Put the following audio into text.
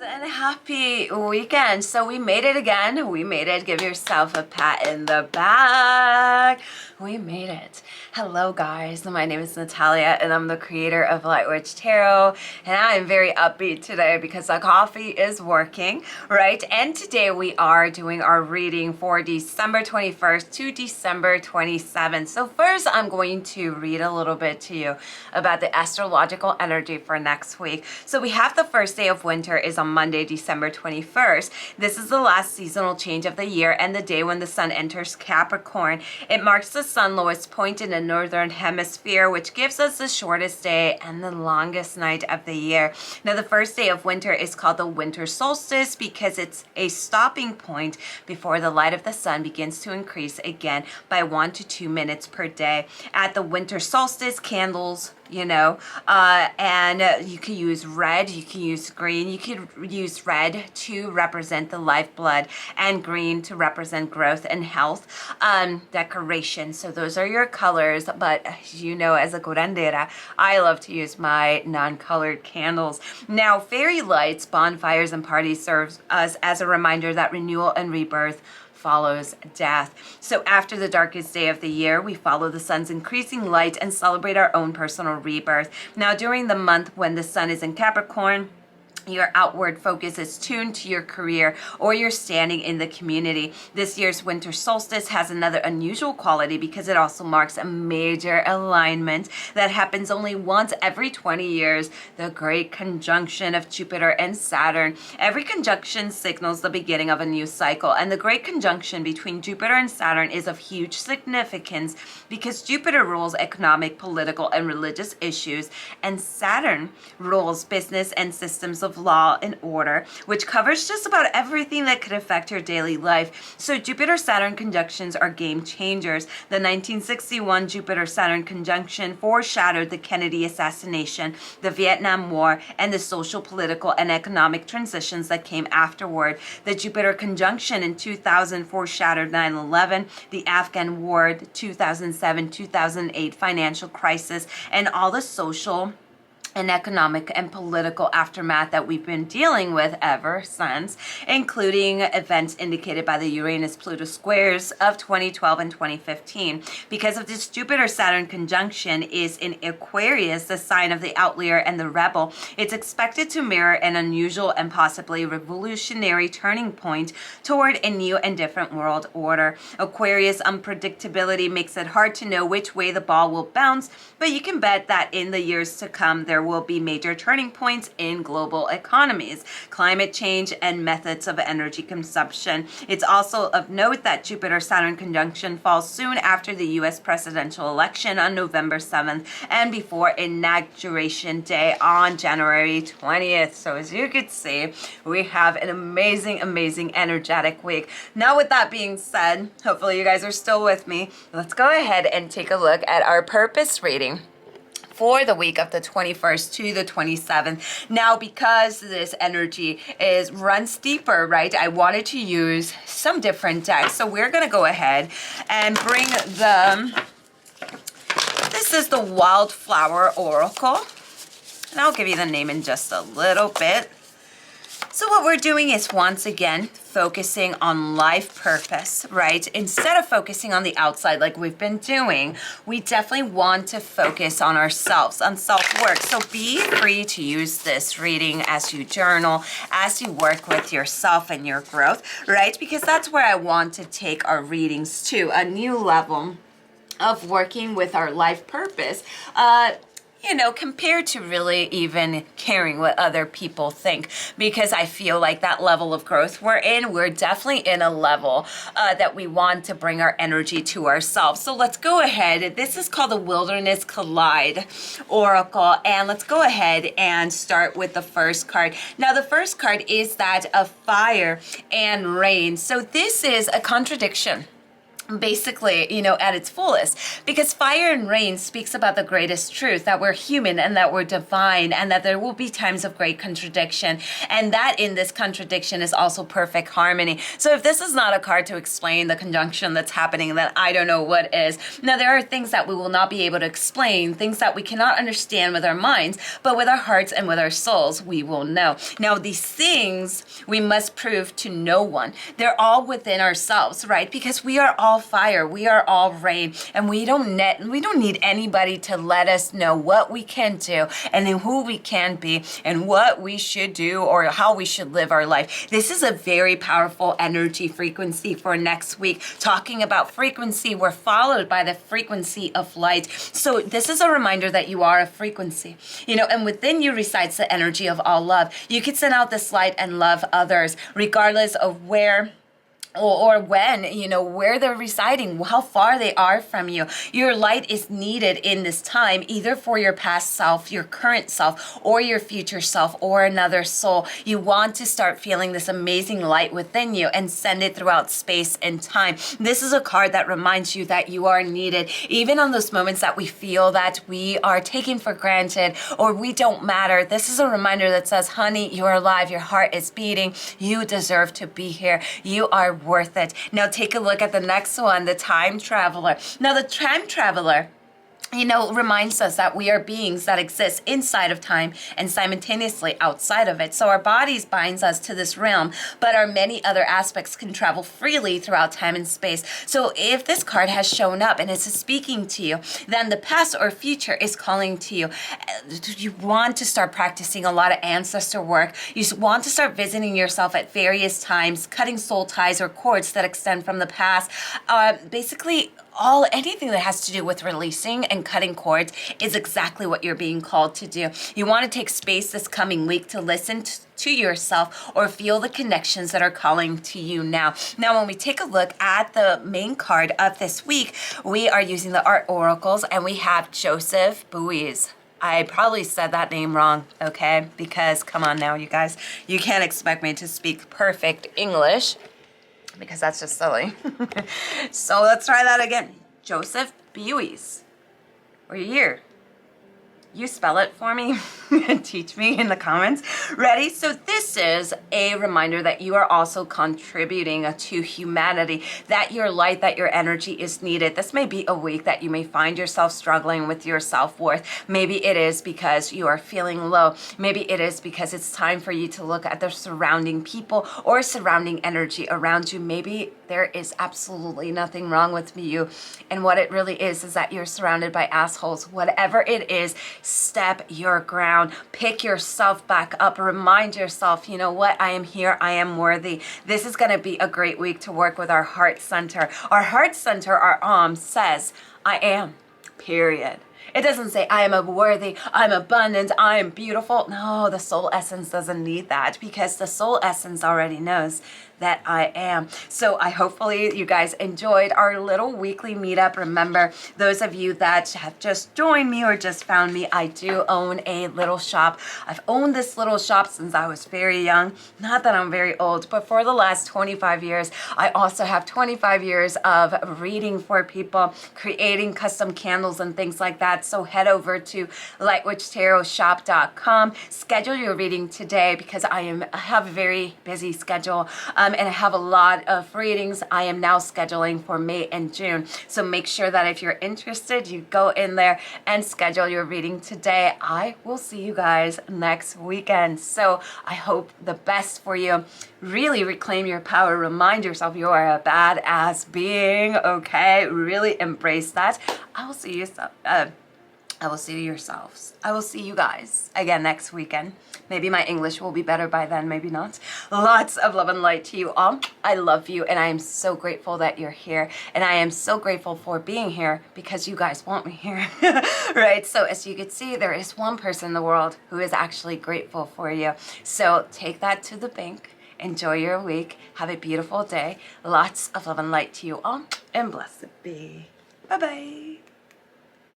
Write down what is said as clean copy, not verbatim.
and happy weekend. So we made it again. We made it. Give yourself a pat in the back. We made it. Hello guys, my name is Natalia and I'm the creator of Light Witch Tarot, and I am very upbeat today because the coffee is working, right? And today we are doing our reading for December 21st to December 27th. So first I'm going to read a little bit to you about the astrological energy for next week. So we have the first day of winter is on Monday, December 21st. This is the last seasonal change of the year and the day when the sun enters Capricorn. It marks the sun lowest point in the northern hemisphere, which gives us the shortest day and the longest night of the year. Now, the first day of winter is called the winter solstice because it's a stopping point before the light of the sun begins to increase again by 1 to 2 minutes per day. At the winter solstice, candles, and you can use red, you can use green, you can use red to represent the lifeblood and green to represent growth and health, decoration. So those are your colors, but as a curandera, I love to use my non-colored candles. Now, fairy lights, bonfires, and parties serve us as a reminder that renewal and rebirth follows death. So after the darkest day of the year, we follow the sun's increasing light and celebrate our own personal rebirth. Now, during the month when the sun is in Capricorn, your outward focus is tuned to your career or your standing in the community. This year's winter solstice has another unusual quality because it also marks a major alignment that happens only once every 20 years, the great conjunction of Jupiter and Saturn. Every conjunction signals the beginning of a new cycle, and the great conjunction between Jupiter and Saturn is of huge significance because Jupiter rules economic, political, and religious issues, and Saturn rules business and systems of law and order, which covers just about everything that could affect your daily life. So Jupiter-Saturn conjunctions are game changers. The 1961 Jupiter-Saturn conjunction foreshadowed the Kennedy assassination, the Vietnam War, and the social, political, and economic transitions that came afterward. The Jupiter conjunction in 2000 foreshadowed 9/11, the Afghan War, the 2007-2008 financial crisis, and all the social and economic and political aftermath that we've been dealing with ever since, including events indicated by the Uranus-Pluto squares of 2012 and 2015. Because of this, Jupiter-Saturn conjunction is in Aquarius, the sign of the outlier and the rebel. It's expected to mirror an unusual and possibly revolutionary turning point toward a new and different world order. Aquarius unpredictability makes it hard to know which way the ball will bounce, but you can bet that in the years to come, there will be major turning points in global economies, climate change, and methods of energy consumption. It's also of note that Jupiter-Saturn conjunction falls soon after the U.S. presidential election on November 7th and before Inauguration Day on January 20th. So as you can see, we have an amazing, amazing, energetic week. Now, with that being said, hopefully you guys are still with me. Let's go ahead and take a look at our purpose reading for the week of the 21st to the 27th. Now, because this energy runs deeper, right, I wanted to use some different decks. So we're going to go ahead and bring this is the Wildflower Oracle. And I'll give you the name in just a little bit. So what we're doing is, once again, focusing on life purpose, right? Instead of focusing on the outside like we've been doing, we definitely want to focus on ourselves, on self-work. So be free to use this reading as you journal, as you work with yourself and your growth, right? Because that's where I want to take our readings to, a new level of working with our life purpose. Compared to really even caring what other people think, because I feel like that level of growth we're definitely in a level that we want to bring our energy to ourselves. So let's go ahead. This is called the Wilderness Collide Oracle, and let's go ahead and start with the first card. Now, the first card is that of fire and rain. So this is a contradiction. basically, at its fullest, because fire and rain speaks about the greatest truth, that we're human and that we're divine, and that there will be times of great contradiction, and that in this contradiction is also perfect harmony. So if this is not a card to explain the conjunction that's happening, then I don't know what is. Now, there are things that we will not be able to explain, things that we cannot understand with our minds, but with our hearts and with our souls, we will know. Now, these things we must prove to no one. They're all within ourselves, right? Because we are all fire, we are all rain, and we don't need anybody to let us know what we can do and then who we can be and what we should do or how we should live our life. This is a very powerful energy frequency for next week. Talking about frequency, we're followed by the frequency of light. So this is a reminder that you are a frequency, and within you resides the energy of all love. You can send out this light and love others, regardless of where or when, where they're residing, how far they are from you. Your light is needed in this time, either for your past self, your current self, or your future self, or another soul. You want to start feeling this amazing light within you and send it throughout space and time. This is a card that reminds you that you are needed, even on those moments that we feel that we are taken for granted or we don't matter. This is a reminder that says, honey, you're alive, your heart is beating, you deserve to be here, you are worth it. Now take a look at the next one, the time traveler. Now the time traveler, reminds us that we are beings that exist inside of time and simultaneously outside of it. So our bodies binds us to this realm, but our many other aspects can travel freely throughout time and space. So if this card has shown up and it's speaking to you, then the past or future is calling to you. You want to start practicing a lot of ancestor work. You want to start visiting yourself at various times, cutting soul ties or cords that extend from the past. Basically, anything that has to do with releasing and cutting cords is exactly what you're being called to do. You want to take space this coming week to listen to yourself or feel the connections that are calling to you now. Now, when we take a look at the main card of this week, we are using the Art Oracles, and we have Joseph Buies. I probably said that name wrong, okay? Because come on now, you guys, you can't expect me to speak perfect English, because that's just silly. So let's try that again. Joseph Buies. Are you here? You spell it for me and teach me in the comments. Ready? So this is a reminder that you are also contributing to humanity, that your light, that your energy is needed. This may be a week that you may find yourself struggling with your self-worth. Maybe it is because you are feeling low. Maybe it is because it's time for you to look at the surrounding people or surrounding energy around you. Maybe there is absolutely nothing wrong with you. And what it really is that you're surrounded by assholes. Whatever it is, step your ground, pick yourself back up, remind yourself, you know what, I am here, I am worthy. This is going to be a great week to work with our heart center. Our heart center, our says, I am, period. It doesn't say I am worthy, I'm abundant, I am beautiful. No, the soul essence doesn't need that, because the soul essence already knows that I am. So hopefully you guys enjoyed our little weekly meetup. Remember, those of you that have just joined me or just found me, I do own a little shop. I've owned this little shop since I was very young. Not that I'm very old, but for the last 25 years, I also have 25 years of reading for people, creating custom candles and things like that. So head over to lightwitchtarotshop.com, schedule your reading today, because I have a very busy schedule. And I have a lot of readings I am now scheduling for May and June. So make sure that if you're interested, you go in there and schedule your reading today. I will see you guys next weekend. So I hope the best for you. Really reclaim your power. Remind yourself you are a badass being, okay? Really embrace that. I will see you yourselves. I will see you guys again next weekend. Maybe my English will be better by then, maybe not. Lots of love and light to you all. I love you, and I am so grateful that you're here. And I am so grateful for being here because you guys want me here, right? So as you can see, there is one person in the world who is actually grateful for you. So take that to the bank. Enjoy your week. Have a beautiful day. Lots of love and light to you all, and blessed be. Bye-bye.